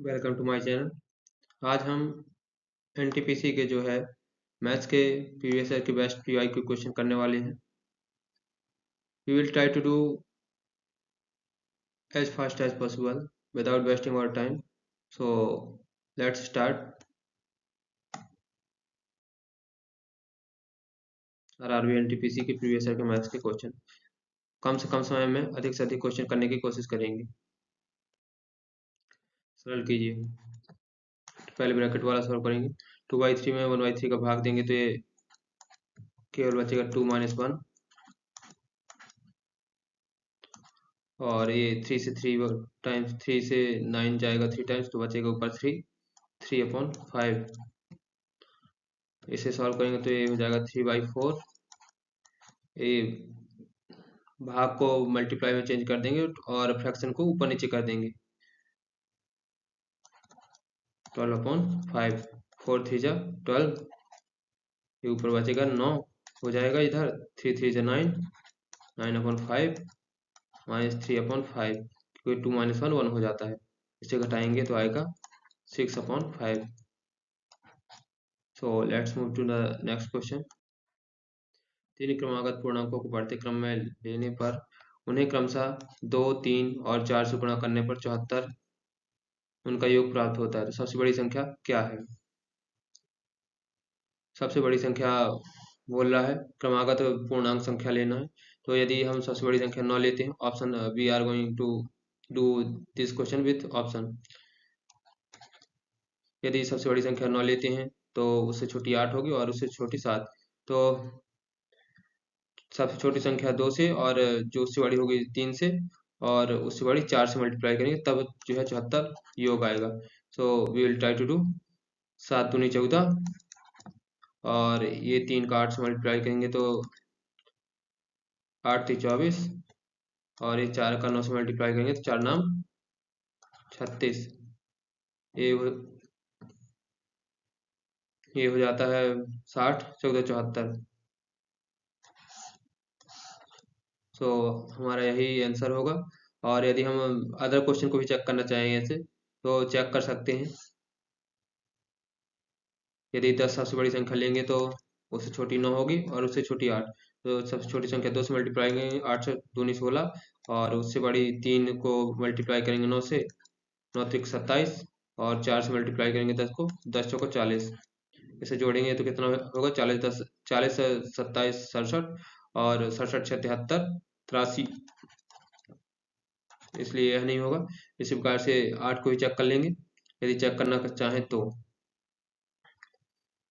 Welcome to my channel. आज हम NTPC के जो है मैथ्स के प्रीवियस ईयर के बेस्ट पीवाईक्यू क्वेश्चन करने वाले हैं। We will try to do as fast as possible without wasting our time. So let's start. RRB NTPC के प्रीवियस ईयर के मैथ्स के क्वेश्चन कम से कम समय में अधिक से अधिक क्वेश्चन करने की कोशिश करेंगे। सरल कीजिए। पहले ब्रैकेट वाला सॉल्व करेंगे। 2/3 में 1/3 का भाग देंगे तो ये केवल बचेगा 2 - 1, और ये 3 से 3 टाइम्स 3 से 9 जाएगा 3 टाइम्स, तो बचेगा ऊपर 3/5। इसे सॉल्व करेंगे तो ये हो जाएगा 3/4। ये भाग को मल्टीप्लाई में चेंज कर देंगे और फ्रैक्शन को ऊपर नीचे कर देंगे। 12/5, 4 3 जा 12, ये ऊपर बचेगा 9 हो जाएगा। इधर 3 3 जा 9, 9/5 -3/5, क्योंकि 2 - 1 1 हो जाता है। इसे घटाएंगे तो आएगा 6/5। So let's move to the next question. तीन क्रमागत पूर्णांकों को बढ़ते क्रम में लेने पर उन्हें क्रमशः 2, 3 और 4 से गुणा करने पर 74 उनका योग प्राप्त होता है। तो सबसे बड़ी संख्या क्या है? सबसे बड़ी संख्या बोल रहा है क्रमागत पूर्णांक संख्या लेना है। तो यदि हम सबसे बड़ी संख्या 9 लेते हैं, option we are going to do this question with option. यदि सबसे बड़ी संख्या 9 लेते हैं तो उससे छोटी 8 होगी और उससे छोटी 7। तो सबसे छोटी संख्या 2 से, और जो उससे बड़ी होगी 3 से, और उससे बड़ी 4 से मल्टीप्लाई करेंगे तब जो है 74 योग आएगा। So we will try to do 7 दूनी 14, और ये 3 का 8 से मल्टीप्लाई करेंगे तो 8 3 24, और ये 4 का 9 से मल्टीप्लाई करेंगे तो 4 नाम 36। ये हो जाता है 60 14 74। सो हमारा यही आंसर होगा। और यदि हम अदर क्वेश्चन को भी चेक करना चाहें ऐसे तो चेक कर सकते हैं। यदि 10 सबसे बड़ी संख्या लेंगे तो उससे छोटी 9 होगी और उससे छोटी 8। तो सबसे छोटी संख्या 2 से मल्टीप्लाई करेंगे, 8 से 2 16, और उससे बड़ी 3 को मल्टीप्लाई करेंगे 9 से, 9 3 27, और 4 से मल्टीप्लाई करेंगे 10 को, 10 चौको 40। इसे जोड़ेंगे तो कितना होगा? 40 10 40 27 67, और 67 6 73 83। इसलिए यह नहीं होगा। इसी प्रकार से 8 को भी चेक कर लेंगे यदि चेक करना चाहें तो।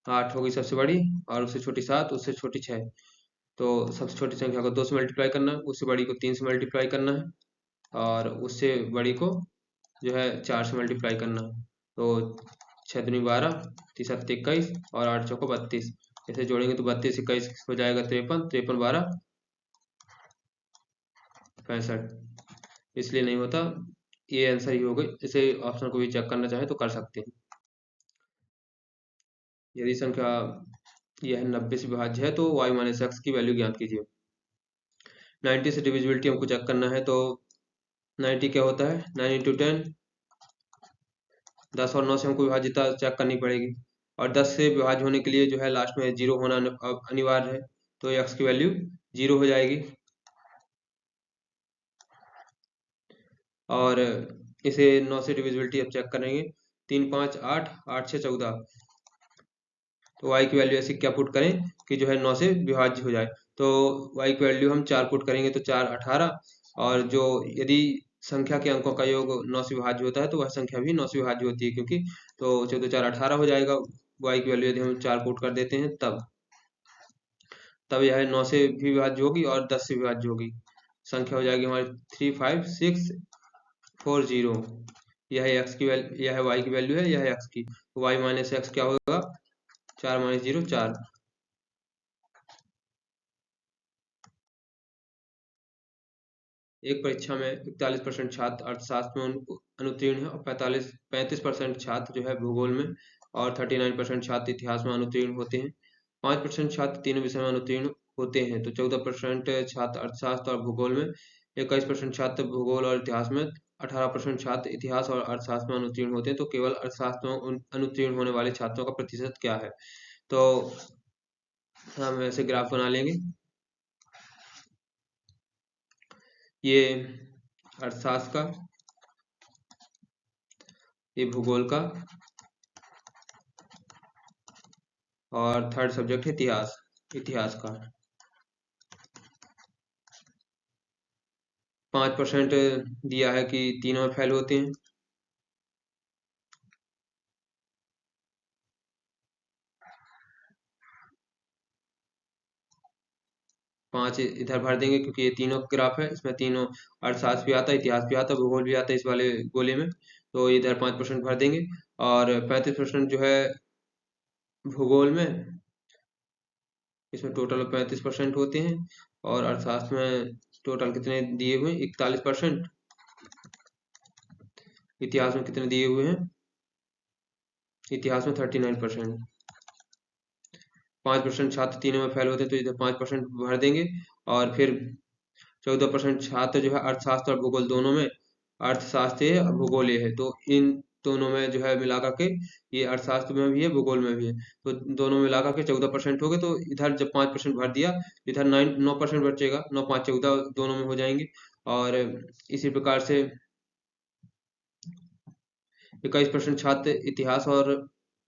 8 होगी सबसे बड़ी, और उससे छोटी 7, उससे छोटी 6। तो सबसे छोटी संख्या को 2 से मल्टीप्लाई करना है, उससे बड़ी को 3 से मल्टीप्लाई करना है, और उससे बड़ी को जो है 4 से मल्टीप्लाई करना है। तो 6 दूनी 12, 3 7 21, और 8 चौको 32। इसे जोड़ेंगे तो 32 21 हो जाएगा 53, 53 12 65। इसलिए नहीं होता, ये आंसर ही होगा। इसे ऑप्शन को भी चेक करना चाहे तो कर सकते हैं। यदि संख्या यह 90 से विभाज्य है तो y - x की वैल्यू ज्ञात कीजिए। 90 से डिविजिबिलिटी हमको चेक करना है। तो 90 क्या होता है? 9 × 10, 10 और 9 से हमको विभाज्यता चेक करनी पड़ेगी, और 10 से विभाज्य होने के लिए जो है लास्ट में 0 होना अनिवार्य है। तो x की वैल्यू 0 हो जाएगी। और इसे 9 से डिविजिबिलिटी अब चेक करेंगे। 3 5 8, 8 6 14। तो y की वैल्यू ऐसे क्या पुट करें कि जो है 9 से विभाज्य हो जाए। तो y की वैल्यू हम 4 पुट करेंगे तो 4 18, और जो यदि संख्या के अंकों का योग 9 से विभाज्य होता है तो वह संख्या भी 9 से विभाज्य होती है, क्योंकि तो 14 4 18 हो जाएगा। y की वैल्यू यदि हम 4 पुट कर देते हैं तब यह 9 से भी विभाज्य होगी और 10 से विभाज्य होगी। संख्या हो जाएगी हमारी 3 5 6 4 0। यह x की वैल्यू, यह y की वैल्यू है, यह x की। तो y - x क्या होगा? 4 - 0 4। एक परीक्षा में 41% छात्र अर्थशास्त्र में अनुत्तीर्ण है, और 35% छात्र जो है भूगोल में, और 39% छात्र इतिहास में अनुत्तीर्ण होते हैं। 5% छात्र तीनों विषय में अनुत्तीर्ण होते हैं। तो 14% छात्र अर्थशास्त्र और भूगोल में, 21% छात्र भूगोल और इतिहास में, 18% छात्र इतिहास और अर्थशास्त्र में अनुत्तीर्ण होते हैं, तो केवल अर्थशास्त्र में अनुत्तीर्ण होने वाले छात्रों का प्रतिशत क्या है। तो हम ऐसे ग्राफ बना लेंगे। ये अर्थशास्त्र का, ये भूगोल का, और थर्ड सब्जेक्ट है इतिहास, इतिहास का। 5% दिया है कि तीनों में फेल होते हैं। पांच इधर भर देंगे क्योंकि ये तीनों ग्राफ है, इसमें तीनों अर्थशास्त्र भी आता है, इतिहास भी आता है, भूगोल भी आता है इस वाले गोले में। तो इधर 5% भर देंगे, और 35% जो है भूगोल में, इसमें टोटल 35% होते हैं। और अर्थशास्त्र में टोटल कितने दिए हुए हैं, 41%। इतिहास में कितने दिए हुए हैं, इतिहास में 39%। 5% छात्र तीनों में फेल होते हैं, तो इधर 5% भर देंगे। और फिर 14% छात्र जो है अर्थशास्त्र और भूगोल दोनों में, अर्थशास्त्र है और भूगोल ये है, तो इन दोनों में जो है मिला करके, ये अर्थशास्त्र में भी है भूगोल में भी है, तो दोनों मिला करके 14% हो गए। तो इधर जब 5% भर दिया, इधर 9% बचेगा, 9 5 14 दोनों में हो जाएंगे। और इसी प्रकार से 21% छात्र इतिहास और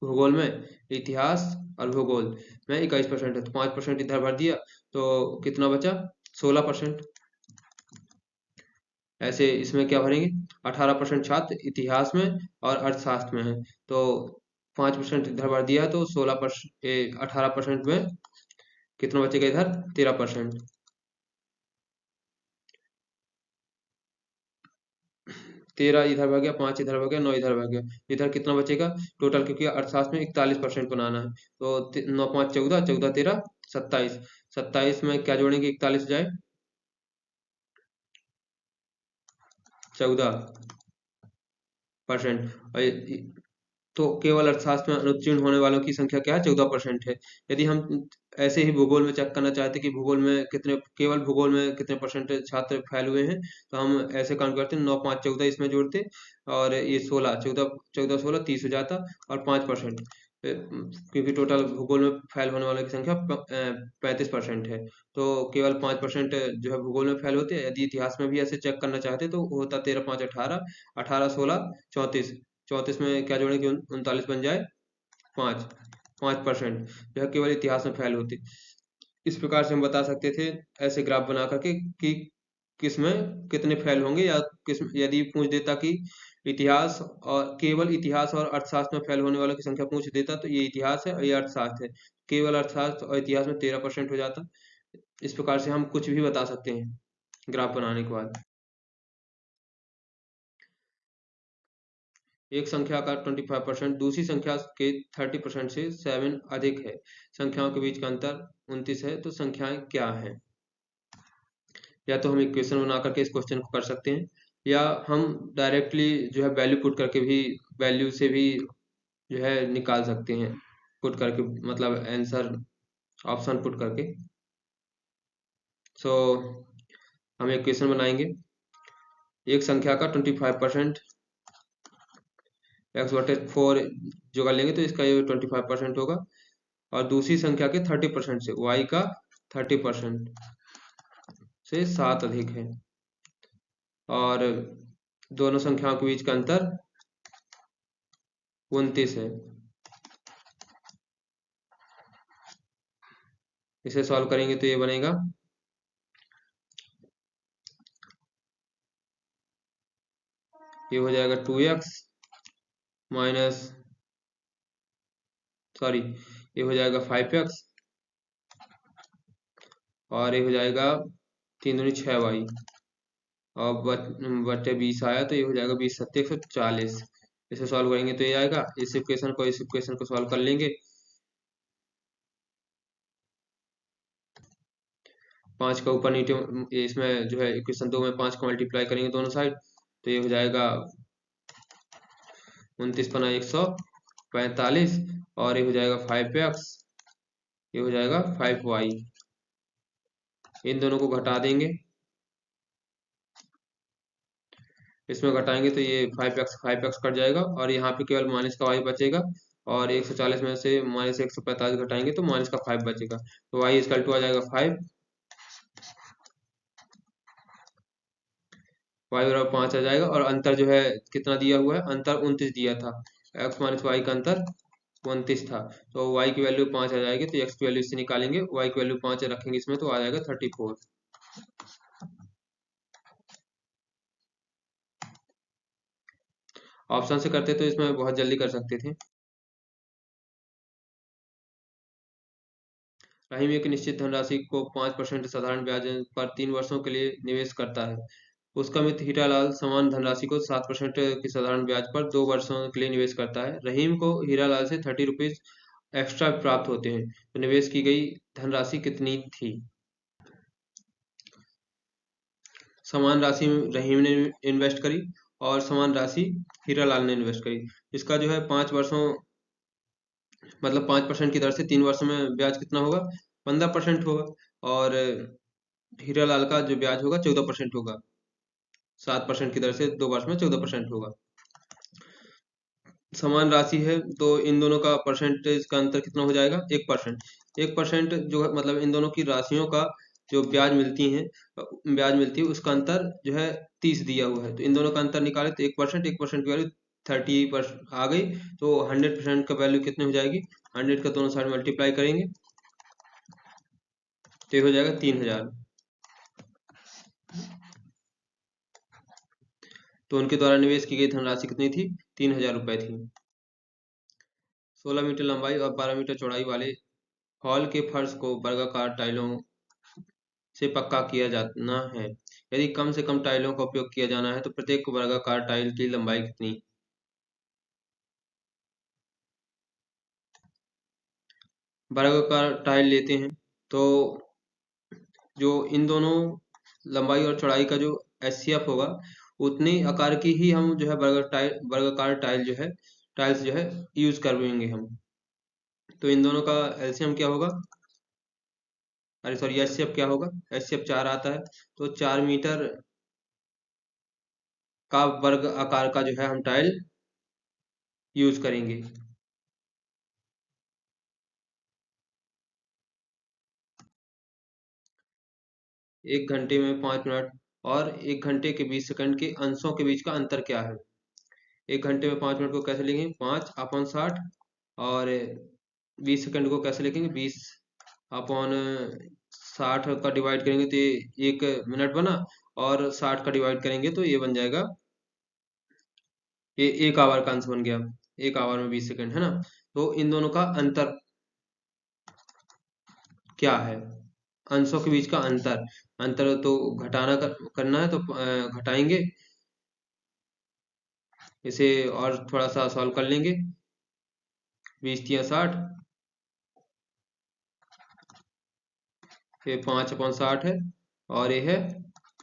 भूगोल में, इतिहास और भूगोल में 21% है, तो 5% इधर भर दिया, तो कितना बचा, 16%। ऐसे इसमें क्या भरेंगे, 18% छात्र इतिहास में और अर्थशास्त्र में है, तो 5% इधर भर दिया, तो 16%, 18% में कितना बचेगा, इधर 13%। 13 इधर भर गया, 5 इधर भर गया, 9 इधर भर गया, इधर कितना बचेगा टोटल, क्योंकि अर्थशास्त्र में 41% बनाना है, तो 9 5 14, 14 13 27। 27 में क्या जोड़ेंगे, 41 जाए 14%। तो केवल अर्थशास्त्र में अनुत्तीर्ण होने वालों की संख्या क्या है, 14% है। यदि हम ऐसे ही भूगोल में चेक करना चाहते कि भूगोल में कितने, केवल भूगोल में कितने परसेंट छात्र फेल हुए हैं, तो हम ऐसे काउंट करते, 9 5 14 इसमें जोड़ते, और ये 16 14 14 16 30 हो जाता, और 5%, क्योंकि टोटल भूगोल में फेल होने वालों की संख्या 35% है, तो केवल 5% जो है भूगोल में फेल होते हैं। यदि इतिहास में भी ऐसे चेक करना चाहते तो होता 13 5 18, 18 16 34। 34 में क्या जोड़ेंगे, 39 बन जाए, 5% जो है केवल इतिहास में फेल होते। इस प्रकार से हम बता सकते थे ऐसे ग्राफ बना करके कि किस में कितने फेल होंगे, या किस, यदि पूछ देता कि इतिहास और, केवल इतिहास और अर्थशास्त्र में फेल होने वालों की संख्या पूछ देता, तो ये इतिहास है और ये अर्थशास्त्र है, केवल अर्थशास्त्र और इतिहास में 13% हो जाता। इस प्रकार से हम कुछ भी बता सकते हैं ग्राफ बनाने के बाद। एक संख्या का 25% दूसरी संख्या के 30% से 7 अधिक है, संख्याओं के बीच का अंतर 29 है, तो संख्याएं क्या हैं। या तो हम इक्वेशन बना करके इस क्वेश्चन को कर सकते हैं, या हम डायरेक्टली जो है वैल्यू पुट करके भी, वैल्यू से भी जो है निकाल सकते हैं, पुट करके, मतलब आंसर ऑप्शन पुट करके। सो हम इक्वेशन बनाएंगे, एक संख्या का 25% एक्स बटे 4 जो कर लेंगे तो इसका ये 25% होगा, और दूसरी संख्या के 30% से, y का 30% से 7 अधिक है, और दोनों संख्याओं के बीच का अंतर 29 है। इसे सॉल्व करेंगे तो ये बनेगा, ये हो जाएगा 2x माइनस, सॉरी, ये हो जाएगा 5x, और ये हो जाएगा 3 दूनी 6y, और बटे 20 आया, तो ये हो जाएगा 20 सत्ते 140। इसे सॉल्व करेंगे तो ये आएगा, इस इक्वेशन को सॉल्व कर लेंगे। 5 का ऊपर नीचे, इसमें जो है इक्वेशन 2 में 5 को मल्टीप्लाई करेंगे दोनों साइड, तो ये हो जाएगा 29 पना 145, और ये हो जाएगा 5x, ये हो जाएगा 5y। इन दोनों को घटा देंगे, इसमें घटाएंगे तो ये 5x कट जाएगा और यहाँ पे केवल माइनस का y बचेगा, और 140 में से माइनस 145 घटाएंगे तो माइनस का 5 बचेगा, तो y इक्वल टू आ जाएगा 5, y बराबर 5 आ जाएगा। और अंतर जो है कितना दिया हुआ है, अंतर 29 दिया था, x माइनस वाई का अंतर 29 था, तो y की वैल्यू 5 आ जाएगी, तो x की वैल्यू इससे निकालेंगे, y की वैल्यू 5 रखेंगे इसमें तो आ जाएगा 34। ऑप्शन से करते तो इसमें बहुत जल्दी कर सकते थे। रहीम एक निश्चित धनराशि को 5% साधारण ब्याज पर 3 वर्षों के लिए निवेश करता है। उसका मित्र हीरालाल समान धनराशि को 7% की साधारण ब्याज पर 2 वर्षों के लिए निवेश करता है। रहीम को हीरालाल से 30 रुपीज एक्स्ट्रा प्राप्त होते हैं, तो निवेश की गई धनराशि कितनी थी? समान राशि रहीम ने इन्वेस्ट करी और समान राशि हीरालाल ने इन्वेस्ट करी। इसका जो है 5 वर्षों मतलब 5% की दर से 3 वर्षों में ब्याज कितना होगा, 15% होगा, और हीरालाल का जो ब्याज होगा 14% होगा, 7% की दर से 2 वर्ष में 14% होगा। समान राशि है तो इन दोनों का परसेंटेज का अंतर कितना हो जाएगा, 1%। 1% जो है मतलब इन दोनों की राशियों का जो ब्याज मिलती है उसका अंतर जो है 30 दिया हुआ है, तो इन दोनों का अंतर निकाले तो 1%, 1% की वैल्यू 30% आ गई, तो 100% का वैल्यू कितनी हो जाएगी, 100 का दोनों साइड मल्टीप्लाई करेंगे तो ये हो जाएगा 3000। तो उनके द्वारा निवेश की गई धनराशि कितनी थी, 3000 रुपए थी। 16 मीटर लंबाई और 12 मीटर चौड़ाई वाले हॉल के फर्श को वर्गाकार टाइलों से पक्का किया जाना है। यदि कम से कम टाइलों का उपयोग किया जाना है तो प्रत्येक वर्गाकार टाइल की लंबाई कितनी? वर्गाकार टाइल लेते हैं तो जो इन दोनों लंबाई और चौड़ाई का जो एचसीएफ होगा उतनी आकार की ही हम जो है वर्गाकार टाइल जो है टाइल्स जो है यूज करवाएंगे हम। तो इन दोनों का एलसीएम क्या होगा, अरे सॉरी एचसीएफ क्या होगा, एचसीएफ 4 आता है, तो 4 मीटर का वर्ग आकार का जो है हम टाइल यूज करेंगे। 1 घंटे में 5 मिनट और 1 घंटे के 20 सेकंड के अंशों के बीच का अंतर क्या है? 1 घंटे में 5 मिनट को कैसे लिखेंगे, 5/60, और 20 सेकंड को कैसे लिखेंगे, 20/60 का डिवाइड करेंगे तो ये 1 मिनट बना, और 60 का डिवाइड करेंगे तो ये बन जाएगा, ये 1 आवर का अंश बन गया, 1 आवर में 20 सेकंड है ना। तो इन दोनों का अंतर क्या है, अंशों के बीच का अंतर, अंतर तो करना है तो घटाएंगे, इसे और थोड़ा सा सॉल्व कर लेंगे, 20×3=60, ये 5/60 है, और ये है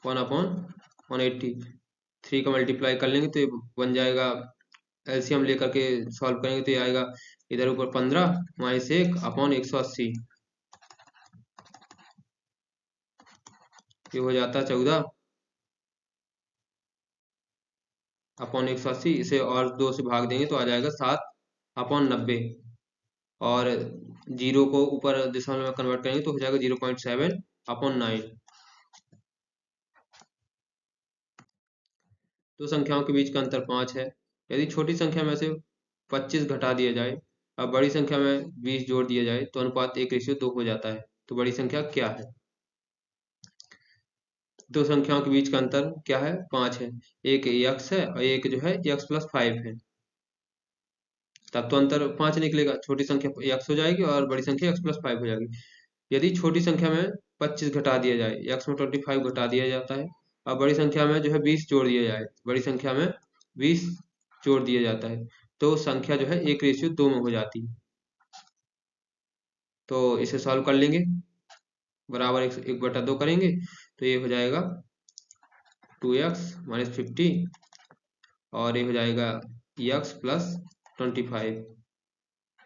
1/180, 3 का मल्टीप्लाई कर लेंगे तो ये बन जाएगा, एलसीएम लेकर के सॉल्व करेंगे तो ये आएगा इधर ऊपर 15 माइनस 1/180, ये हो जाता है 14/180, इसे और 2 से भाग देंगे तो आ जाएगा 7/90, और जीरो को ऊपर दशमलव में कन्वर्ट करेंगे तो हो जाएगा 0.7/9। दो संख्याओं के बीच का अंतर 5 है। यदि छोटी संख्या में से 25 घटा दिया जाए और बड़ी संख्या में 20 जोड़ दिया जाए तो अनुपात 1:2 हो जाता है, तो बड़ी संख्या क्या है? दो संख्याओं के बीच का अंतर क्या है, 5 है, एक x है और एक जो है x+5 है, तब तो अंतर 5 निकलेगा, छोटी संख्या x हो जाएगी और बड़ी संख्या x+5 हो जाएगी। यदि छोटी संख्या में 25 घटा दिया जाए, x में 25 घटा दिया जाता है, और बड़ी संख्या में जो है 20 जोड़ दिया जाए, बड़ी संख्या में 20 जोड़ दिया जाता है, तो संख्या जो है 1:2 में हो जाती है। तो इसे सॉल्व कर लेंगे, बराबर 1/2 करेंगे तो ये हो जाएगा 2x-50, और ये हो जाएगा x+25,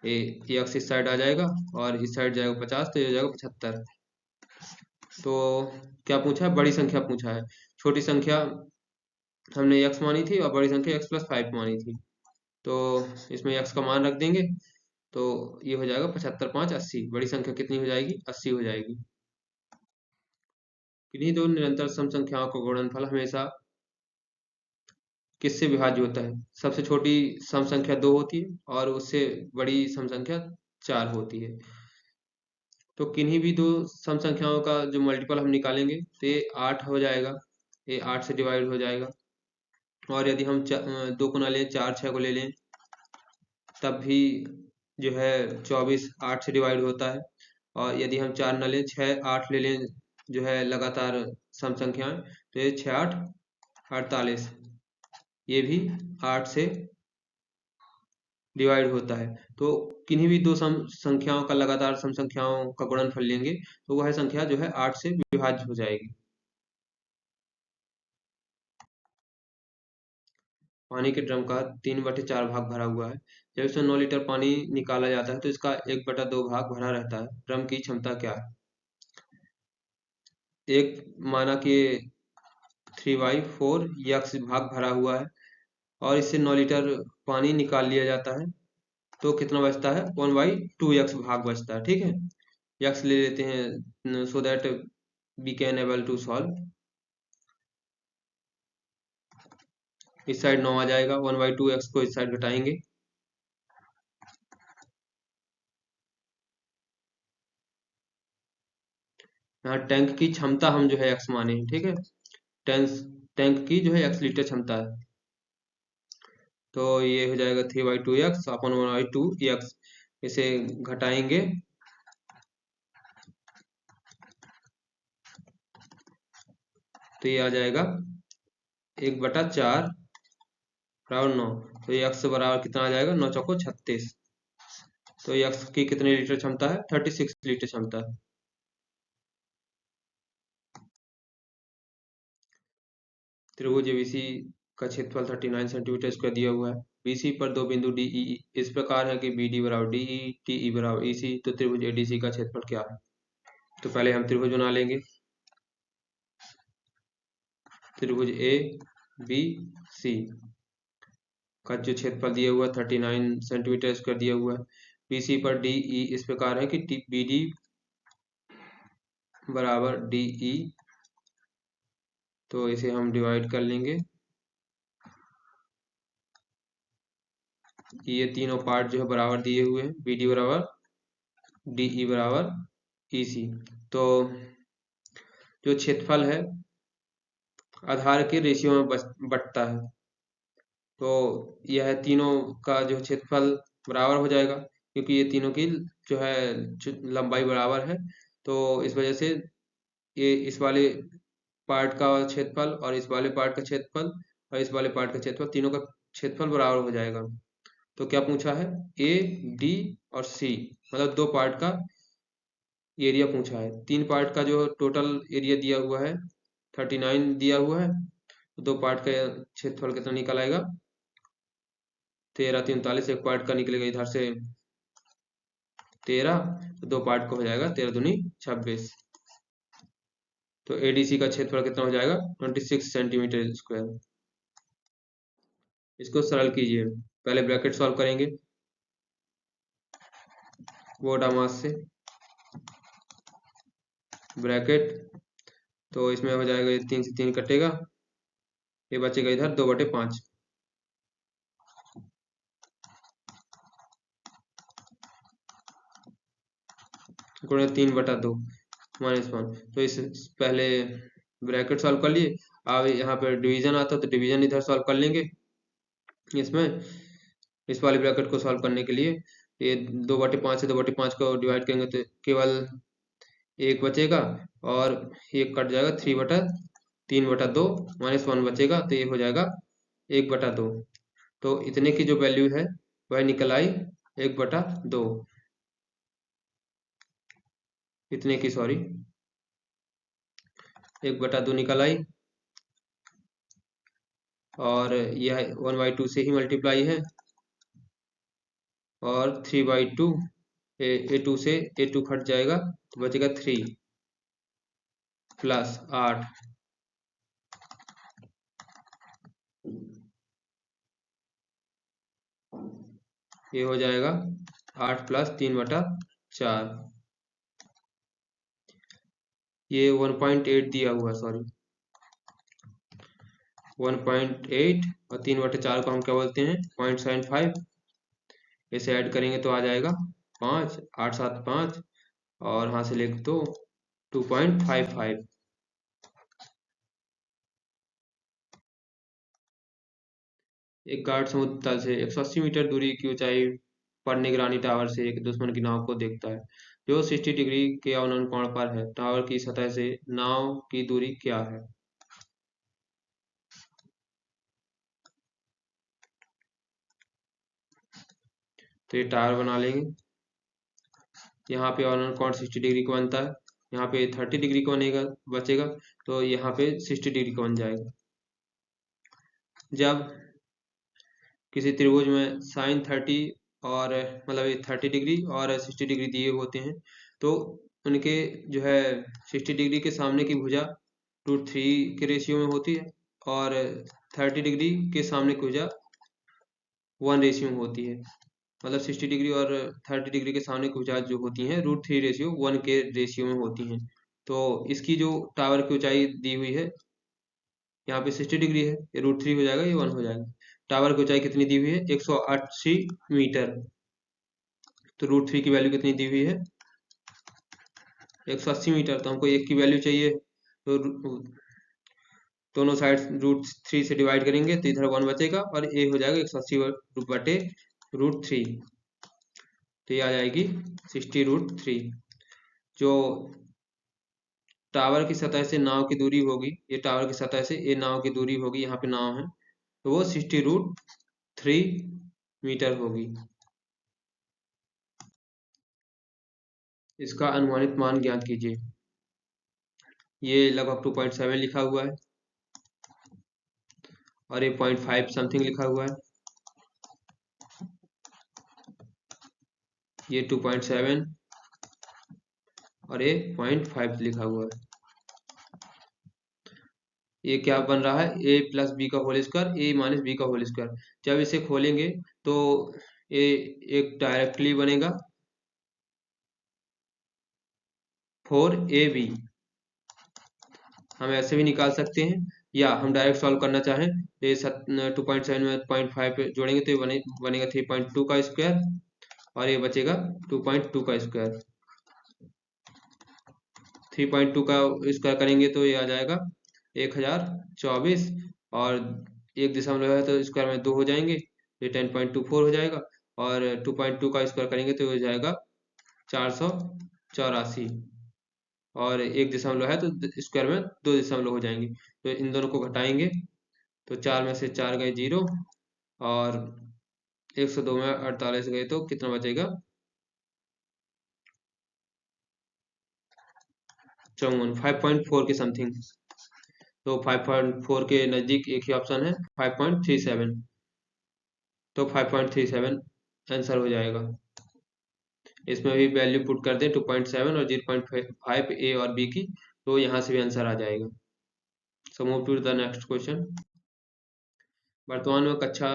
ये x इस साइड आ जाएगा और इस साइड जाएगा 50, तो ये हो जाएगा 75। तो क्या पूछा है, बड़ी संख्या पूछा है, छोटी संख्या हमने x मानी थी और बड़ी संख्या x प्लस 5 मानी थी। तो इसमें x का मान रख देंगे, तो ये हो जाएगा 75 5 80। बड़ी संख्या कितनी हो जाएगी? 80 हो जाएगी। किन्हीं दो निरंतर सम संख्याओं का गुणनफल हमेशा किससे विभाज्य होता है? सबसे छोटी सम संख्या 2 होती है और उससे बड़ी सम संख्या 4 होती है। तो किन्हीं भी दो सम संख्याओं का जो मल्टीपल हम निकालेंगे तो ये 8 हो जाएगा, ये 8 से डिवाइड हो जाएगा। और यदि हम 2 को ना लें, 4 6 को ले लें, तब भी जो है 24 8 से डिवाइड होता है। और यदि हम 4 ना लें, 6 8 ले लें, जो है लगातार सम संख्याएं, तो ये 6 8 48, ये भी 8 से डिवाइड होता है। तो किन्हीं भी दो सम संख्याओं का लगातार सम संख्याओं का गुणनफल लेंगे तो वह संख्या जो है 8 से विभाज्य हो जाएगी। पानी के ड्रम का 3/4 भाग भरा हुआ है। जब इसमें 9 लीटर पानी निकाला जाता है तो इसका 1/2 भाग भरा रहता है। ड्रम की क्षमता क्या है? एक माना कि 3/4 यक्स भाग भरा हुआ है और इससे 9 लीटर पानी निकाल लिया जाता है, तो कितना बचता है? 1/2 यक्स भाग बचता है। ठीक है, यक्स ले लेते हैं so that we can able to solve. इस साइड 9 आ जाएगा, 1/2 एक्स को इस साइड घटाएंगे, यहाँ टैंक की क्षमता हम जो है एक्स माने हैं। ठीक है, टैंक टैंक की जो है एक्स लीटर क्षमता है, तो ये हो जाएगा 3/2 एक्स अपन 1/2 एक्स। इसे घटाएंगे तो ये आ जाएगा 1/4 बराबर 9। तो ये एक्स बराबर कितना आ जाएगा? 9 चौको 36। तो ये एक्स की कितनी लीटर क्षमता है? 36 लीटर क्षमता है। त्रिभुज एबीसी का क्षेत्रफल 39 सेंटीमीटर स्क्वायर दिया हुआ है। बीसी पर दो बिंदु डी ई इस प्रकार है कि बी डी बराबर डी ई, टी ई बराबर ई सी। तो त्रिभुज एडीसी का क्षेत्रफल क्या है? तो पहले हम त्रिभुज बना लेंगे। त्रिभुज ए बी सी का जो क्षेत्रफल दिया हुआ है 39 सेंटीमीटर स्क्वायर दिया हुआ है। बीसी पर डी ई इस प्रकार है कि बी डी बराबर डी ई, तो इसे हम डिवाइड कर लेंगे। ये तीनों पार्ट जो है बराबर दिए हुए हैं, बी डी बराबर डी ई बराबर ई सी। तो जो क्षेत्रफल है आधार के रेशियो में बंटता है, तो यह तीनों का जो क्षेत्रफल बराबर हो जाएगा, क्योंकि ये तीनों की जो है लंबाई बराबर है। तो इस वजह से ये इस वाले पार्ट का क्षेत्रफल और इस वाले पार्ट का क्षेत्रफल और इस वाले पार्ट का क्षेत्रफल, तीनों का क्षेत्रफल बराबर हो जाएगा। तो क्या पूछा है? ए डी और सी, मतलब दो पार्ट का एरिया पूछा है। तीन पार्ट का जो टोटल एरिया दिया हुआ है 39 दिया हुआ है, तो दो पार्ट का क्षेत्रफल कितना निकल आएगा? 13 3 39। एक पार्ट का निकलेगा इधर से 13, तो दो पार्ट का हो जाएगा 13 दूनी 26। तो एडीसी का क्षेत्रफल कितना हो जाएगा? 26 सेंटीमीटर स्क्वायर। इसको सरल कीजिए, पहले ब्रैकेट सॉल्व करेंगे वोडामास से। ब्रैकेट, तो इसमें हो जाएगा 3 से 3 कटेगा, ये बचेगा इधर 2/5 गुणे 3/2 -1। तो इस पहले ब्रैकेट सॉल्व कर लिए। अब यहाँ पे डिवीजन आता है तो डिवीजन इधर सॉल्व कर लेंगे। इसमें इस वाले ब्रैकेट को सॉल्व करने के लिए ये 2/5 से 2/5 को डिवाइड करेंगे तो केवल एक बचेगा और एक कट जाएगा, 3/2 -1 बचेगा, तो ये हो जाएगा 1/2। तो इतने की जो वैल्यू है वह निकल आई 1/2, इतने की, सॉरी 1/2 निकल आई। और यह 1/2 से ही मल्टीप्लाई है, और 3/2 A2 से A2 कट जाएगा तो बचेगा 3 + 8 ये हो जाएगा 8 प्लस 3/4, ये 1.8 दिया हुआ, सॉरी 1.8, और 3/4 को हम क्या बोलते हैं 0.75। इसे ऐड करेंगे तो आ जाएगा 5, 8 7 5, और यहाँ से लिख दो 2.55। एक गार्ड समुद्र तल से 180 मीटर दूरी की ऊंचाई पर निगरानी टावर से एक दुश्मन की नाव को देखता है जो 60 डिग्री के अवनन कोण पर है। टावर की सतह से नाव की दूरी क्या है? तो ये टावर बना लेंगे। यहाँ पे अवनन कोण 60 डिग्री का बनता है, यहाँ पे 30 डिग्री का बनेगा बचेगा, तो यहाँ पे 60 डिग्री का बन जाएगा। जब किसी त्रिभुज में साइन 30 और मतलब 30 डिग्री और 60 डिग्री दिए होते हैं, तो उनके जो है 60 डिग्री के सामने की भुजा √3 के रेशियो में होती है, और 30 डिग्री के सामने की भुजा 1 रेशियो में होती है। मतलब 60 डिग्री और 30 डिग्री के सामने की भुजा जो होती हैं √3:1 के रेशियो में होती हैं। तो इसकी जो टावर की ऊंचाई दी हुई है, यहाँ पे 60 डिग्री है, ये √3 हो जाएगा, ये 1 हो जाएगा। टावर की ऊंचाई कितनी दी हुई है 180 मीटर, तो √3 की वैल्यू कितनी दी हुई है 180 मीटर। तो हमको 1 की वैल्यू चाहिए, तो दोनों साइड √3 से डिवाइड करेंगे तो इधर 1 बचेगा, और ए हो जाएगा 180/√3, तो ये आ जाएगी 60√3। जो टावर की सतह से नाव की दूरी होगी, ये टावर की सतह से ये नाव की दूरी होगी, यहाँ पे नाव है, तो वो 60√3 मीटर होगी। इसका अनुमानित मान ज्ञात कीजिए। ये लगभग 2.7 लिखा हुआ है, और ये 0.5 समथिंग लिखा हुआ है, ये 2.7 और ये 0.5 लिखा हुआ है। ये क्या बन रहा है a प्लस बी का होल स्क्वायर, ए माइनस बी का होल स्क्वायर। जब इसे खोलेंगे तो ये एक डायरेक्टली बनेगा 4ab। हम ऐसे भी निकाल सकते हैं, या हम डायरेक्ट सॉल्व करना चाहें तो ये 2.7 में 0.5 जोड़ेंगे तो ये बनेगा 3.2 का स्क्वायर, और ये बचेगा 2.2 का स्क्वायर। 3.2 का स्क्वायर करेंगे तो ये आ जाएगा 1024, और 1 दशमलव है तो स्क्वायर में 2 हो जाएंगे, ये 10.24 हो जाएगा, और 2.2 का स्क्वायर करेंगे तो हो जाएगा 484, और 1 दशमलव है तो स्क्वायर में 2 दशमलव हो जाएंगे, तो इन दोनों को घटाएंगे तो 4 में से 4 गए 0, और 102 में 48 गए तो कितना बचेगा 54, 5.4 के समथिंग। तो 5.4 के नज़दीक एक ही ऑप्शन है 5.37, तो 5.37 आंसर हो जाएगा। इसमें भी वैल्यू पुट कर दें 2.7 और 0.5 ए और बी की, तो यहाँ से भी आंसर आ जाएगा। So move to the next question. वर्तमान में कक्षा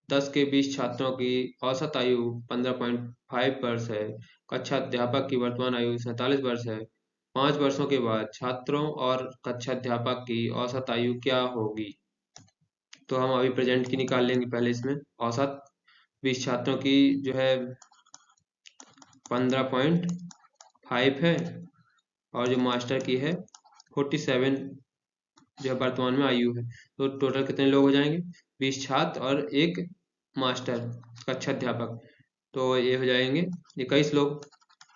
10 के 20 छात्रों की औसत आयु 15.5 वर्ष है। कक्षा अध्यापक की वर्तमान आयु 47 वर्ष है। 5 वर्षों के बाद छात्रों और कक्षा अध्यापक की औसत आयु क्या होगी? तो हम अभी प्रेजेंट की निकाल लेंगे पहले। इसमें औसत 20 छात्रों की जो है 15.5 है, और जो मास्टर की है 47 जो है वर्तमान में आयु है। तो टोटल कितने लोग हो जाएंगे 20 छात्र और एक मास्टर कक्षा अध्यापक, तो ये हो जाएंगे 21 लोग।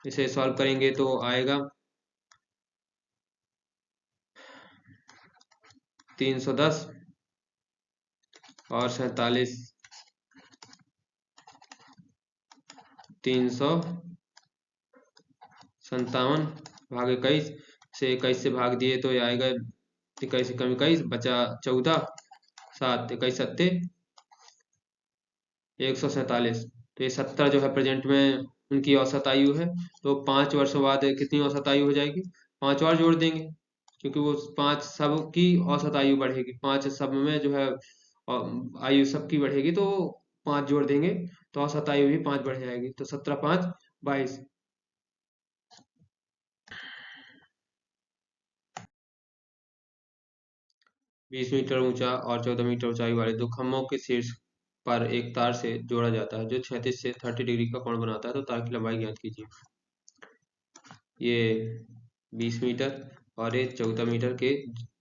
इसे सॉल्व करेंगे तो आएगा 310 और 47, 357 भाग 21 से 21 से भाग दिए तो ये आएगा 21 कम 21 बचा 14, 7 21 सत्ते 147। तो ये 70 जो है प्रेजेंट में उनकी औसत आयु है। तो 5 वर्षों बाद कितनी औसत आयु हो जाएगी, 5 और जोड़ देंगे, क्योंकि वो 5 सब की औसत आयु बढ़ेगी, 5 सब में जो है आयु सबकी बढ़ेगी, तो 5 जोड़ देंगे तो और 27 भी 5 बढ़ जाएगी, तो 17 5 22। 20 मीटर ऊंचा और 14 मीटर ऊंचाई वाले दो खंभों के शीर्ष पर एक तार से जोड़ा जाता है जो 36 से 30 डिग्री का कोण बनाता है, तो तार की लंबाई ज्ञात कीजिए। ये 20 मीटर और ये 14 मीटर के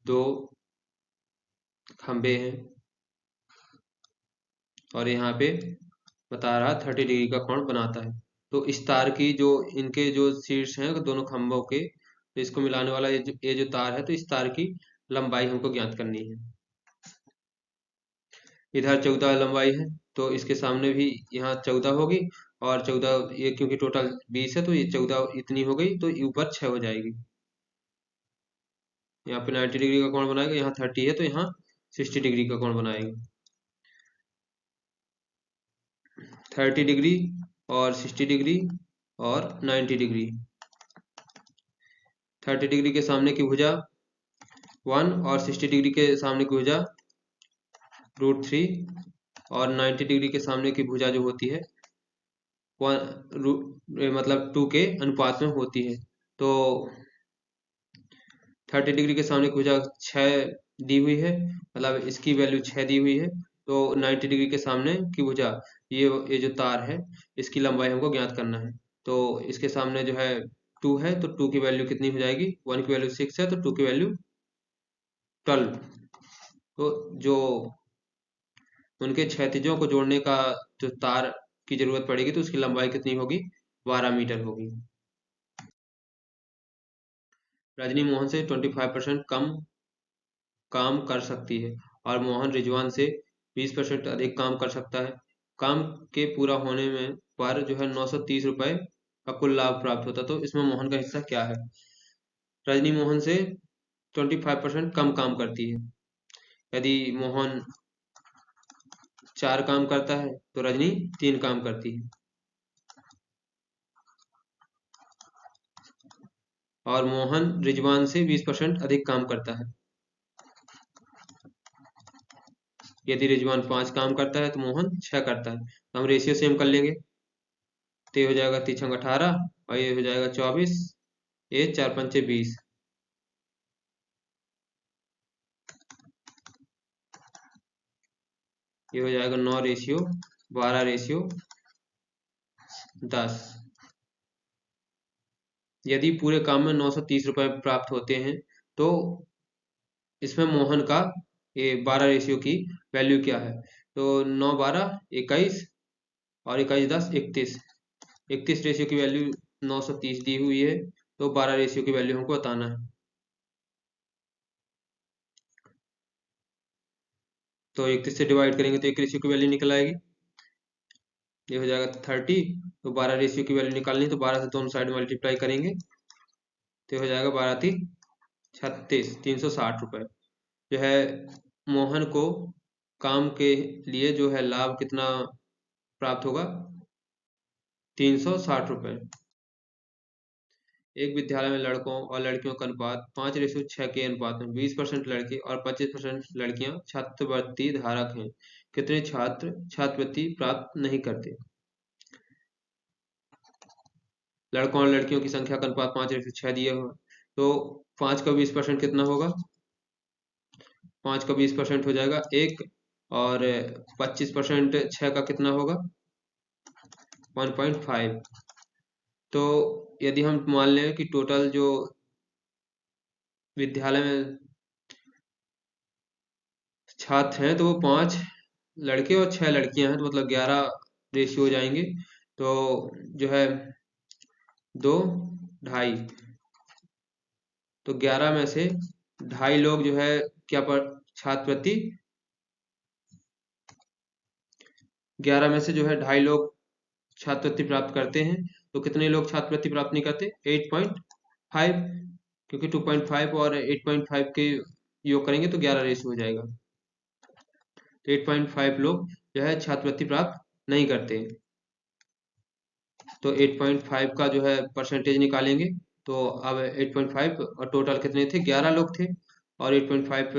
दो खंभे हैं और यहाँ पे बता रहा 30 डिग्री का कोण बनाता है। तो इस तार की जो इनके जो शीर्ष हैं दोनों खंभों के, तो इसको मिलाने वाला ये जो तार है, तो इस तार की लंबाई हमको ज्ञात करनी है। इधर 14 लंबाई है तो इसके सामने भी यहाँ 14 होगी, और 14 ये क्योंकि टोटल 20 है तो ये 14 इतनी हो गई, तो ऊपर 6 हो जाएगी। यहाँ पे 90 डिग्री का कोण बनाएगा, यहाँ 30 है तो यहाँ 60 डिग्री का कोण बनाएगा। 30 डिग्री और 60 डिग्री और 90 डिग्री। 30 डिग्री के सामने की भुजा 1 और 60 डिग्री के सामने की भुजा √3 और 90 डिग्री के सामने की भुजा जो होती है मतलब 2 के अनुपात में होती है। तो 30 डिग्री के सामने की भुजा 6 दी हुई है, मतलब इसकी वैल्यू 6 दी हुई है। तो 90 डिग्री के सामने की भुजा ये जो तार है इसकी लंबाई हमको ज्ञात करना है। तो इसके सामने जो है 2 है, तो 2 की वैल्यू कितनी हो जाएगी, 1 की वैल्यू 6 है तो 2 की वैल्यू 12। तो जो उनके क्षैतिजों को जोड़ने का जो तार की जरूरत पड़ेगी तो उसकी लंबाई कितनी होगी, 12 मीटर होगी। रजनी मोहन से 25% कम काम कर सकती है और मोहन रिजवान से 20% अधिक काम कर सकता है। काम के पूरा होने में पर जो है 930 रुपए का कुल लाभ प्राप्त होता, तो इसमें मोहन का हिस्सा क्या है। रजनी मोहन से 25% कम काम करती है। यदि मोहन 4 काम करता है तो रजनी 3 काम करती है, और मोहन रिजवान से 20% अधिक काम करता है। यदि रिजवान 5 काम करता है तो मोहन 6 करता है, तो हम रेशियो सेम कर लेंगे। तो ये हो जाएगा 3 छंग 18 और ये हो जाएगा 24, ये 4 पंचे 20। ये हो जाएगा 9:12:10। यदि पूरे काम में 930 रुपए प्राप्त होते हैं तो इसमें मोहन का ये 12 रेशियो की वैल्यू क्या है। तो 9 12 21 और 21 10 31। 31 रेशियो की वैल्यू 930 दी हुई है, तो 12 रेशियो की वैल्यू हमको बताना है। तो 31 से डिवाइड करेंगे तो 1 रेशियो की वैल्यू निकल आएगी, ये हो जाएगा 30। तो 12 रेशियो की वैल्यू निकालनी, तो 12 से दोनों साइड मल्टीप्लाई करेंगे तो हो जाएगा 12 3 36, 360 रुपए। जो है मोहन को काम के लिए जो है लाभ कितना प्राप्त होगा, 360 रुपए। एक विद्यालय में लड़कों और लड़कियों का अनुपात 5:6 के अनुपात में 20% लड़के और 25% लड़कियां छात्रवृत्ति धारक हैं। कितने छात्र छात्रवृत्ति प्राप्त नहीं करते। लड़कों और लड़कियों की संख्या का अनुपात 5:6 दिया हुआ, तो 5 का 20% कितना होगा, 5 का 20% हो जाएगा 1, और 25% 6 का कितना होगा, 1.5। तो यदि हम मान लें कि टोटल जो विद्यालय में छात्र हैं तो वो 5 लड़के और 6 लड़कियां हैं, तो मतलब 11 रेशियो हो जाएंगे। तो जो है 2 2.5, तो 11 में से 2.5 लोग जो है क्या पर छात्रवृत्ति, 11 में से जो है 2.5 लोग छात्रवृत्ति प्राप्त करते हैं। तो कितने लोग छात्रवृत्ति प्राप्त नहीं करते, 8.5, क्योंकि 2.5 और 8.5 के योग करेंगे तो 11 रेशियो हो जाएगा। तो 8.5 लोग जो है छात्रवृत्ति प्राप्त नहीं करते। तो 8.5 का जो है परसेंटेज निकालेंगे, तो अब 8.5 और टोटल कितने थे, 11 लोग थे, और 8.5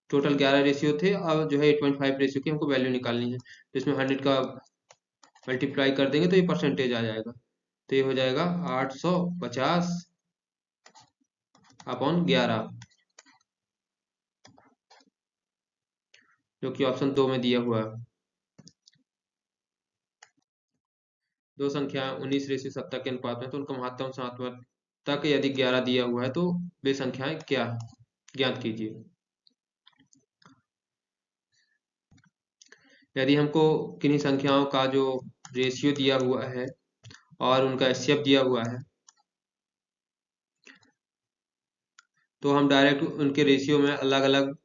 टोटल 11 रेशियो थे, अब जो है 8.5 रेशियो की हमको वैल्यू निकालनी है। तो इसमें 100 का मल्टीप्लाई कर देंगे तो ये परसेंटेज आ जाएगा। तो ये हो जाएगा 850 अपॉन 11, जो कि ऑप्शन 2 में दिया हुआ है। दो संख्या 19:70 के अनुपात में तो उनका महत्तम समात्मक यदि 11 दिया हुआ है तो वे संख्याएं क्या है, ज्ञात कीजिए। यदि हमको किन्हीं संख्याओं का जो रेशियो दिया हुआ है और उनका एचसीएफ दिया हुआ है, तो हम डायरेक्ट उनके रेशियो में अलग अलग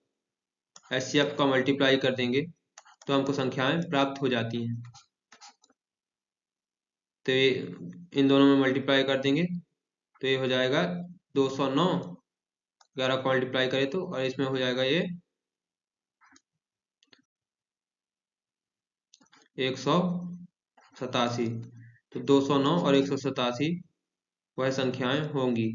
एचसीएफ का मल्टीप्लाई कर देंगे तो हमको संख्याएं प्राप्त हो जाती हैं। तो ये इन दोनों में मल्टीप्लाई कर देंगे तो ये हो जाएगा 209, 11 को मल्टीप्लाई करें तो, और इसमें हो जाएगा ये 187। तो 209 और 187 वह संख्याएं होंगी।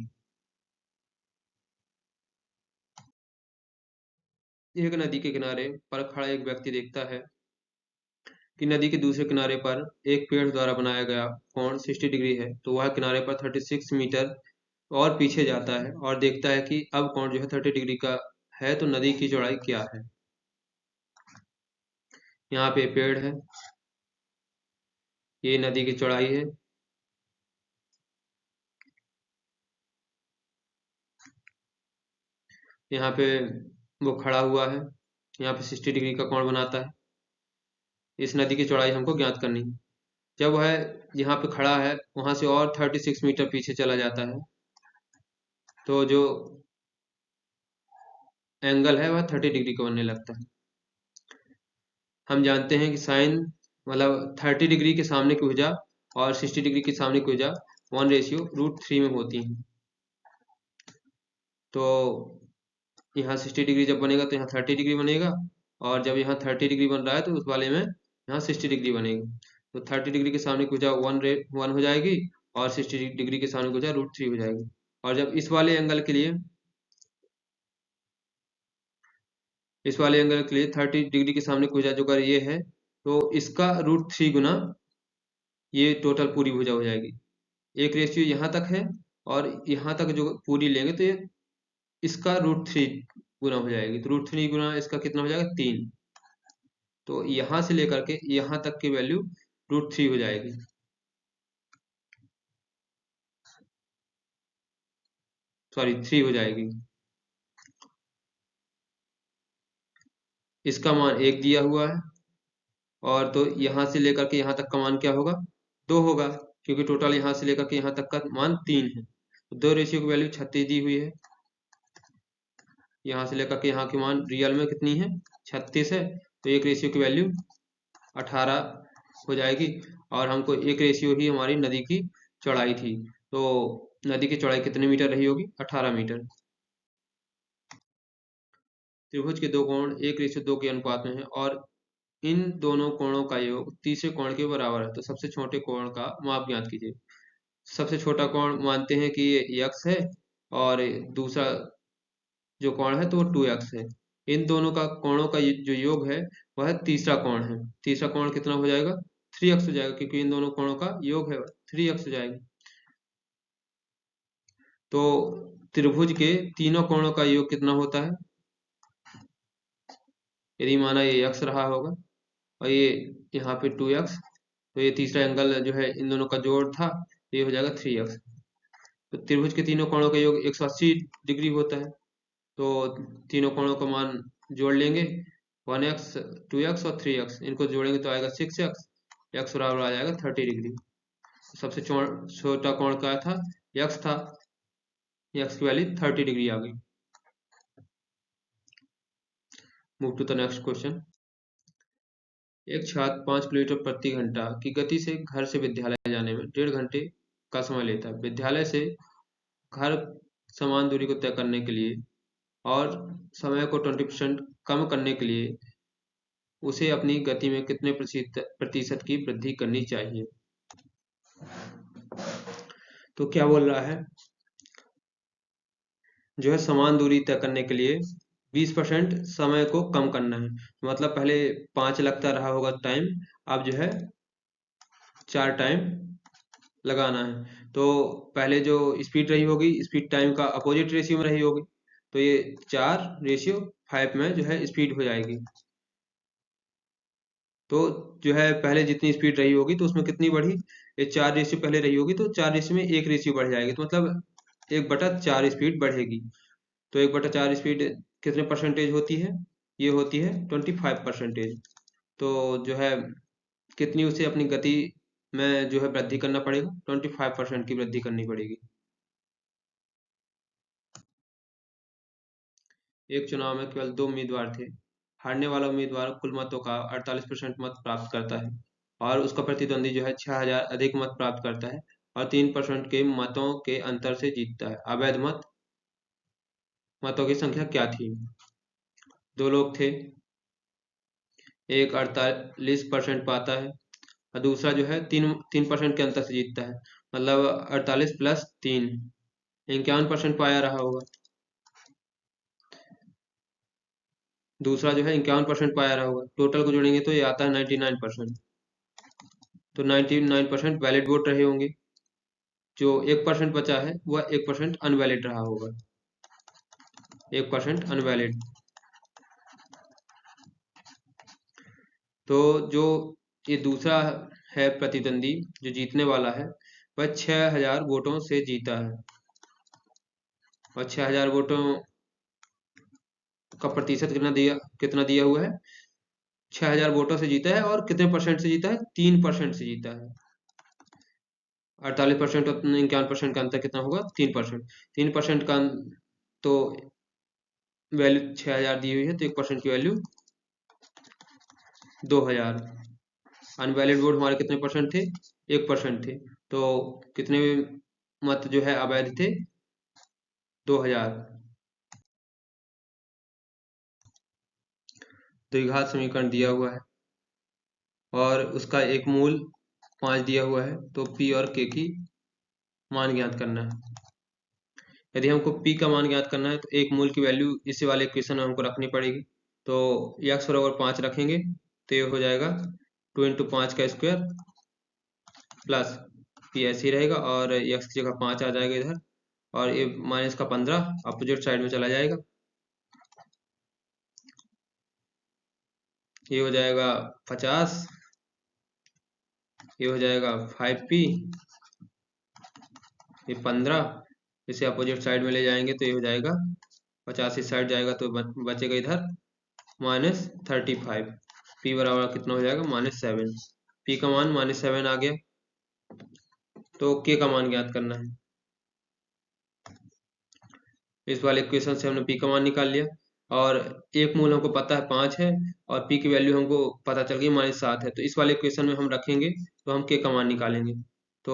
एक नदी के किनारे पर खड़ा एक व्यक्ति देखता है कि नदी के दूसरे किनारे पर एक पेड़ द्वारा बनाया गया कोण 60 डिग्री है। तो वह किनारे पर 36 मीटर और पीछे जाता है और देखता है कि अब कोण जो है 30 डिग्री का है, तो नदी की चौड़ाई क्या है। यहाँ पे पेड़ है, ये नदी की चौड़ाई है। यहाँ पे वो खड़ा हुआ है, यहाँ पे 60 डिग्री का कोण बनाता है। इस नदी की चौड़ाई हमको ज्ञात करनी है। जब वह यहाँ पे खड़ा है वहां से और 36 मीटर पीछे चला जाता है तो जो एंगल है वह 30 डिग्री का बनने लगता है। हम जानते हैं कि साइन मतलब 30 डिग्री के सामने की भुजा और 60 डिग्री के सामने की भुजा 1:√3 में होती है। तो यहाँ 60 डिग्री जब बनेगा तो यहाँ 30 डिग्री बनेगा, और जब यहाँ 30 डिग्री बन रहा है तो उस वाले में यहाँ 60 डिग्री बनेगी। तो 30 डिग्री के सामने की भुजा 1 हो जाएगी और 60 डिग्री के सामने की भुजा √3 हो जाएगी। और जब इस वाले एंगल के लिए 30 डिग्री के सामने की भुजा जो अगर ये है तो इसका √3 गुना ये टोटल पूरी भुजा हो जाएगी। एक रेशियो यहाँ तक है और यहाँ तक जो पूरी लेंगे तो ये इसका √3 गुना हो जाएगी। तो √3 गुना इसका कितना हो जाएगा 3। तो यहाँ से लेकर के यहाँ तक की वैल्यू √3 हो जाएगी। सॉरी 3 हो जाएगी। इसका मान 1 दिया हुआ है, और तो यहाँ से लेकर के यहाँ तक का मान क्या होगा 2 होगा, क्योंकि टोटल यहाँ से लेकर के यहाँ तक का मान 3 है। तो 2 रेशियो की वैल्यू 36 दी हुई है। यहाँ से लेकर के यहाँ की मान रियल में कितनी है 36 है, तो एक रेशियो की वैल्यू 18 हो जाएगी। और हमको एक रेशियो ही हमारी नदी की चौड़ाई थी, तो नदी की चौड़ाई कितने मीटर रही होगी 18 मीटर। त्रिभुज के दो कोण 1:2 के अनुपात में है और इन दोनों कोणों का योग तीसरे कोण के बराबर है। तो सबसे छोटे कोण का माप ज्ञात कीजिए। सबसे छोटा कोण मानते हैं कि ये x है और दूसरा जो कोण है तो वो 2x है। इन दोनों का कोणों का जो योग है वह तीसरा कोण है। तीसरा कोण कितना हो जाएगा 3x हो जाएगा, क्योंकि इन दोनों कोणों का योग है 3x हो जाएगा। तो त्रिभुज के तीनों कोणों का योग कितना होता है, यदि माना ये x रहा होगा और ये यहाँ पे 2x, तो ये तीसरा एंगल जो है इन दोनों का जोड़ था, तो ये हो जाएगा 3x। तो त्रिभुज के तीनों कोणों का योग 180 डिग्री होता है। तो तीनों कोणों का मान जोड़ लेंगे 1x 2x और 3x, इनको जोड़ेंगे तो आएगा 6x, x बराबर आ जाएगा 30 डिग्री। सबसे छोटा कोण क्या था x था, x की वैल्यू 30 डिग्री आ गई। Move to the next question. एक छात्र 5 किलोमीटर प्रति घंटा की गति से घर से विद्यालय जाने में 1.5 घंटे का समय लेता है। विद्यालय से घर समान दूरी को तय करने के लिए और समय को 20% कम करने के लिए उसे अपनी गति में कितने प्रतिशत की वृद्धि करनी चाहिए। तो क्या बोल रहा है, जो है समान दूरी तय करने के लिए 20% समय को कम करना है। मतलब पहले 5 लगता रहा होगा टाइम, अब जो है 4 टाइम लगाना है। तो पहले जो स्पीड रही होगी, स्पीड टाइम का अपोजिट रेशियो में रही होगी, तो ये 4:5 में जो है स्पीड हो जाएगी। तो जो है पहले जितनी स्पीड रही होगी तो उसमें कितनी बढ़ी, ये 4 रेशियो पहले रही होगी तो 4 रेशियो में 1 रेशियो बढ़ जाएगी, तो मतलब 1/4 स्पीड बढ़ेगी। तो 1/4 स्पीड कितने परसेंटेज होती है, ये होती है 25%। तो जो है कितनी उसे अपनी गति में जो है वृद्धि करना पड़ेगा, 25% की वृद्धि करनी पड़ेगी। एक चुनाव में केवल 2 उम्मीदवार थे। हारने वाला उम्मीदवार कुल मतों का 48% मत प्राप्त करता है और उसका प्रतिद्वंदी जो है 6000 अधिक मत प्राप्त करता है और 3% के मतों के अंतर से जीतता है। अवैध मतों की संख्या क्या थी? 2 लोग थे, एक 48% पाता है और दूसरा जो है 3% के अंतर से जीतता है, मतलब 48 प्लस 3 51% पाया रहा होगा। दूसरा जो है 51% पाया रहा होगा। टोटल को जोड़ेंगे तो ये आता है 99%। तो 99% वैलिड वोट रहे होंगे। जो 1% बचा है वह 1% अनवैलिड रहा होगा, 1% अनवैलिड। तो जो ये दूसरा है प्रतिद्वंदी जो जीतने वाला है, वह 6000 वोटों से जीता है और 6000 वोटों का प्रतिशत कितना दिया हुआ है, 6000 वोटों से जीता है और कितने परसेंट से जीता है, 3% से जीता है। 48% और 51% का अंतर कितना होगा, 3%। 3% का तो वैल्यू 6000 दी हुई है, तो 1% की वैल्यू 2000। अनवैलिड वोट हमारे कितने परसेंट थे, 1% थे। तो कितने मत जो है अवैध थे, 2000। द्विघात समीकरण दिया हुआ है और उसका एक मूल 5 दिया हुआ है, तो पी और के की मान ज्ञात करना है। यदि हमको पी का मान ज्ञात करना है तो एक मूल की वैल्यू इसी वाले इक्वेशन में हमको रखनी पड़ेगी। तो x बराबर 5 रखेंगे तो ये हो जाएगा 2 × 5 का स्क्वायर प्लस पी ऐसे ही रहेगा और x की जगह 5 आ जाएगा इधर, और ये माइनस का 15 अपोजिट साइड में चला जाएगा। ये हो जाएगा 50, ये हो जाएगा 5p, ये 15, इसे अपोजिट साइड में ले जाएंगे तो ये हो जाएगा 50 इस साइड जाएगा तो बचेगा इधर -35। पी बराबर कितना हो जाएगा, -7। पी का मान -7 आ गया। तो के का मान ज्ञात करना है। इस वाले इक्वेशन से हमने पी का मान निकाल लिया और एक मूल हमको पता है 5 है और पी की वैल्यू हमको पता चल गई -7 है, तो इस वाले इक्वेशन में हम रखेंगे तो हम के का मान निकालेंगे। तो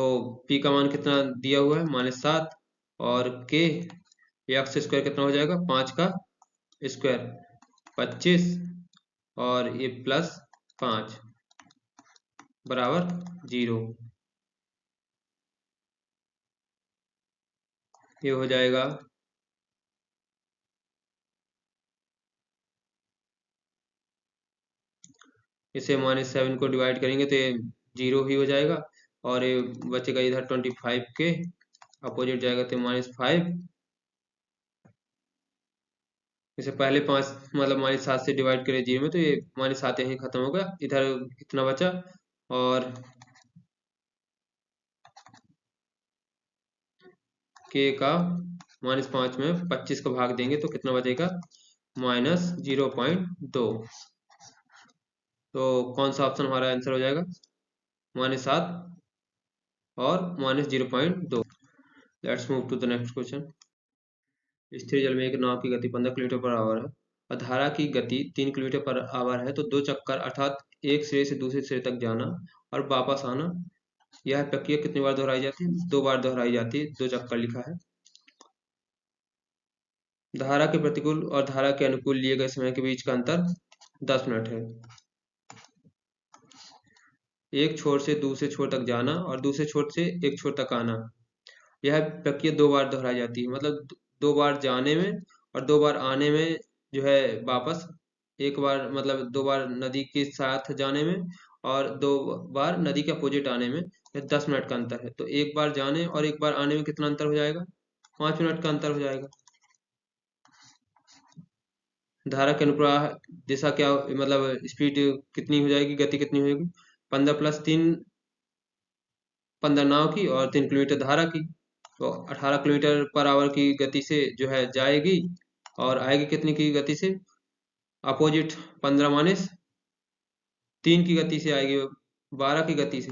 पी का मान कितना दिया हुआ है, -7, और के एक्स स्क्वायर कितना हो जाएगा, 5 का स्क्वायर 25 और ये प्लस 5 बराबर 0। ये हो जाएगा इसे -7 को डिवाइड करेंगे तो ये 0 ही हो जाएगा और ये बचेगा इधर 25 के अपोजिट जाएगा तो -5। इसे पहले 5 मतलब -7 से डिवाइड करें 0 में तो ये -7 यहीं खत्म होगा, इधर इतना बचा और के का -5 में 25 का भाग देंगे तो कितना बचेगा, -0.2। तो कौन सा ऑप्शन हमारा आंसर हो जाएगा, -7 और -0.2। Let's move to the next question. स्थिर जल में एक नाव की गति 15 किलोमीटर पर आवर है और धारा की गति 3 किलोमीटर पर आवर है, तो 2 चक्कर अर्थात एक सिरे से दूसरे सिरे तक जाना और वापस आना, यह प्रक्रिया कितनी बार दोहराई जाती है, 2 बार दोहराई जाती है। 2 चक्कर लिखा है। धारा के प्रतिकूल और धारा के अनुकूल लिए गए समय के बीच का अंतर 10 मिनट है। एक छोर से दूसरे छोर तक जाना और दूसरे छोर से एक छोर तक आना, यह प्रक्रिया 2 बार दोहराई जाती है। मतलब 2 बार जाने में और 2 बार आने में जो है वापस एक बार मतलब 2 बार नदी के साथ जाने में और 2 बार नदी के अपोजिट आने में 10 मिनट का अंतर है। तो एक बार जाने और एक बार आने में कितना अंतर हो जाएगा? 5 मिनट का अंतर हो जाएगा। धारा के अनुप्रवाह दिशा क्या मतलब स्पीड कितनी हो जाएगी, गति कितनी होगी? 15 + 3 15 नाव की और 3 किलोमीटर धारा की, तो 18 किलोमीटर पर आवर की गति से जो है जाएगी और आएगी कितनी की गति से? अपोजिट 15 माइनस 3 की गति से आएगी, 12 की गति से।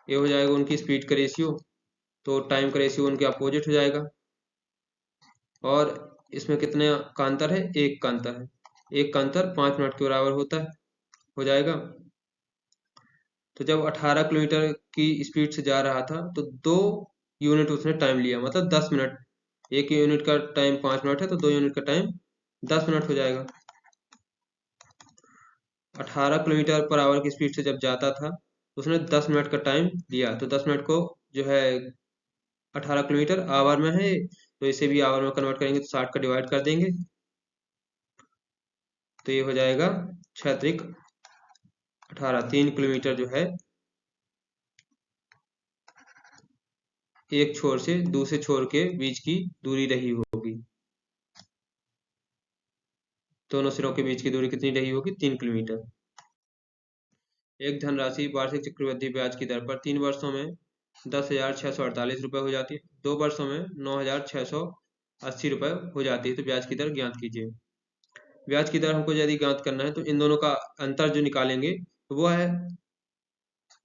ये हो जाएगा उनकी स्पीड का रेशियो। तो टाइम का रेशियो उनके अपोजिट हो जाएगा। और इसमें कितने का अंतर है? 1 का अंतर है। 1 का अंतर 5 मिनट के बराबर होता है, हो जाएगा। तो जब 18 किलोमीटर की स्पीड से जा रहा था तो 2 यूनिट उसने टाइम लिया, मतलब 10 मिनट। 1 यूनिट का टाइम 5 मिनट है तो 2 यूनिट का टाइम 10 मिनट हो जाएगा। 18 किलोमीटर पर आवर की स्पीड से जब जाता था तो उसने 10 मिनट का टाइम लिया। तो 10 मिनट को जो है 18 किलोमीटर आवर में है तो इसे भी आवर में कन्वर्ट करेंगे तो 60 का डिवाइड कर देंगे तो ये हो जाएगा 6 त्रिक 18। 3 किलोमीटर जो है एक छोर से दूसरे छोर के बीच की दूरी रही होगी। दोनों सिरों के बीच की दूरी कितनी रही होगी? 3 किलोमीटर। एक धनराशि वार्षिक चक्रवृद्धि ब्याज की दर पर 3 वर्षों में 10,648 रुपये हो जाती है, 2 वर्षों में 9,680 रुपये हो जाती है। तो ब्याज की दर ज्ञात कीजिए। ब्याज की दर हमको यदि ज्ञात करना है तो इन दोनों का अंतर जो निकालेंगे तो वो है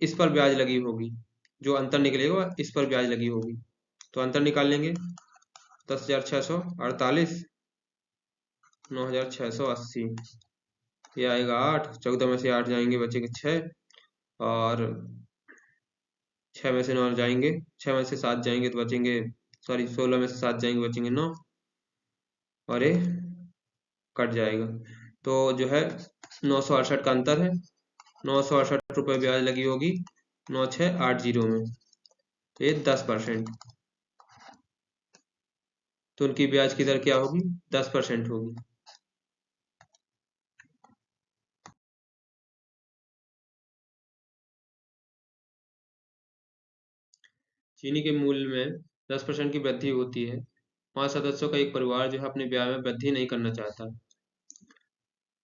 इस पर ब्याज लगी होगी। जो अंतर निकलेगा वह इस पर ब्याज लगी होगी। तो अंतर निकाल लेंगे। 10,648 9,680, ये आएगा 8। 14 में से 8 जाएंगे बचेंगे 6 और 6 में से 9 जाएंगे, 6 में से 7 जाएंगे तो बचेंगे, सॉरी 16 में से 7 जाएंगे बचेंगे 9 और ये कट जाएगा। तो जो है 968 का अंतर है। 968 रुपये ब्याज लगी होगी 9680 में, तो ये 10%। तो उनकी ब्याज की दर क्या होगी? 10% होगी। चीनी के मूल्य में 10% की वृद्धि होती है। 5 सदस्यों का एक परिवार जो है अपने ब्याज में वृद्धि नहीं करना चाहता।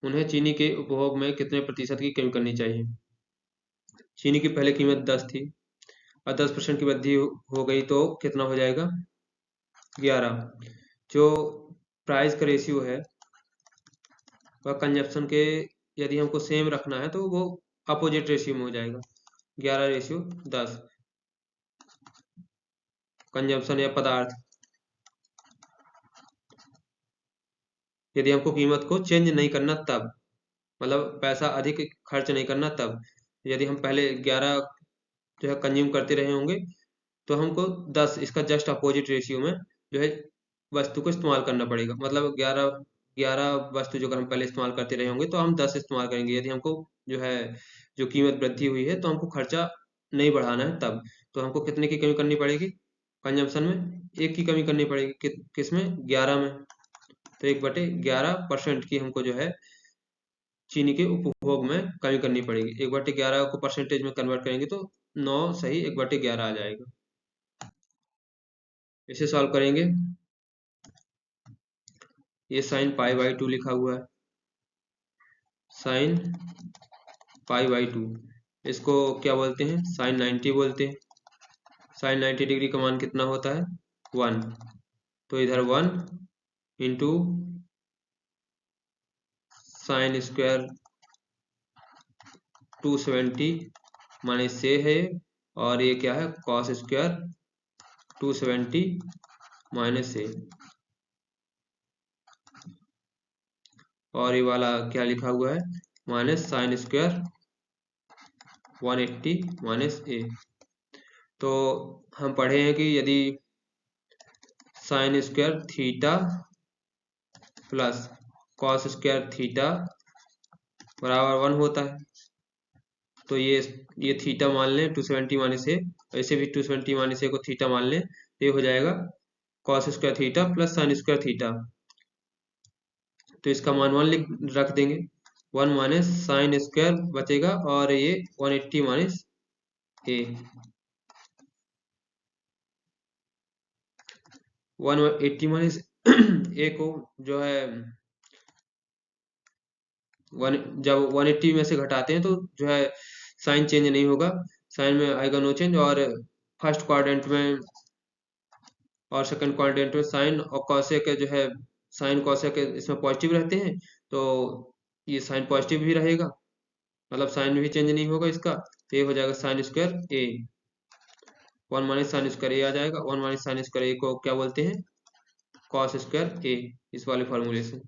उन्हें चीनी के उपभोग में कितने प्रतिशत की कमी करनी चाहिए? चीनी की पहले कीमत 10 थी और 10% की वृद्धि हो गई तो कितना हो जाएगा? 11। जो प्राइस का रेशियो है वह कंजप्शन के यदि हमको सेम रखना है तो वो अपोजिट रेशियो में हो जाएगा। 11:10 कंजप्शन या पदार्थ। यदि हमको कीमत को चेंज नहीं करना तब, मतलब पैसा अधिक खर्च नहीं करना तब, यदि हम पहले 11 जो है कंज्यूम करते रहे होंगे तो हमको 10 इसका जस्ट अपोजिट रेशियो में जो है वस्तु को इस्तेमाल करना पड़ेगा। मतलब 11 वस्तु जो अगर हम पहले इस्तेमाल करते रहे होंगे तो हम 10 इस्तेमाल करेंगे। यदि हमको जो है जो कीमत वृद्धि हुई है तो हमको खर्चा नहीं बढ़ाना है तब, तो हमको कितने की कमी करनी पड़ेगी? कंजम्पशन में 1 की कमी करनी पड़ेगी। किसमें? 11 में। तो 1/11% की हमको जो है चीनी के उपभोग में कमी करनी पड़ेगी। 1/11 को परसेंटेज में कन्वर्ट करेंगे तो 9 सही 1/11 आ जाएगा। इसे सॉल्व करेंगे। ये sin π/2 लिखा हुआ है, sin π/2। इसको क्या बोलते हैं? sin 90 बोलते हैं। sin 90 डिग्री का मान कितना होता है? 1। तो इधर 1 इंटू साइन स्क्वायर 270 माइनस से है और ये क्या है? कॉस स्क्वायर 270 माइनस से, और ये वाला क्या लिखा हुआ है? माइनस साइन स्क्वायर 180 माइनस ए। तो हम पढ़े हैं कि यदि sine square theta plus cos square theta बराबर 1 होता है तो ये थीटा मान लें 270 माइनस ए, ऐसे भी 270 माइनस ए को थीटा मान लें तो ये हो जाएगा cos square theta plus sine square theta. तो इसका मान 1 रख देंगे, 1 माइनस साइन स्क्वायर बचेगा और ये 180 माइनस ए, 180 माइनस ए को जो है जब 180 में से घटाते हैं तो जो है साइन चेंज नहीं होगा, साइन में आएगा नो चेंज, और फर्स्ट क्वाड्रेंट में और सेकंड क्वाड्रेंट में साइन और कॉसेक जो है, साइन कॉसेक इसमें पॉजिटिव रहते हैं, तो ये साइन पॉजिटिव भी रहेगा, मतलब साइन में भी चेंज नहीं होगा इसका। तो ये हो जाएगा साइन स्क्वायर ए, 1 माइनस साइन स्क्वायर ए आ जाएगा। 1 माइनस साइन स्क्वायर ए को क्या बोलते हैं, कॉस स्क्वायर ए, इस वाले फॉर्मूले से।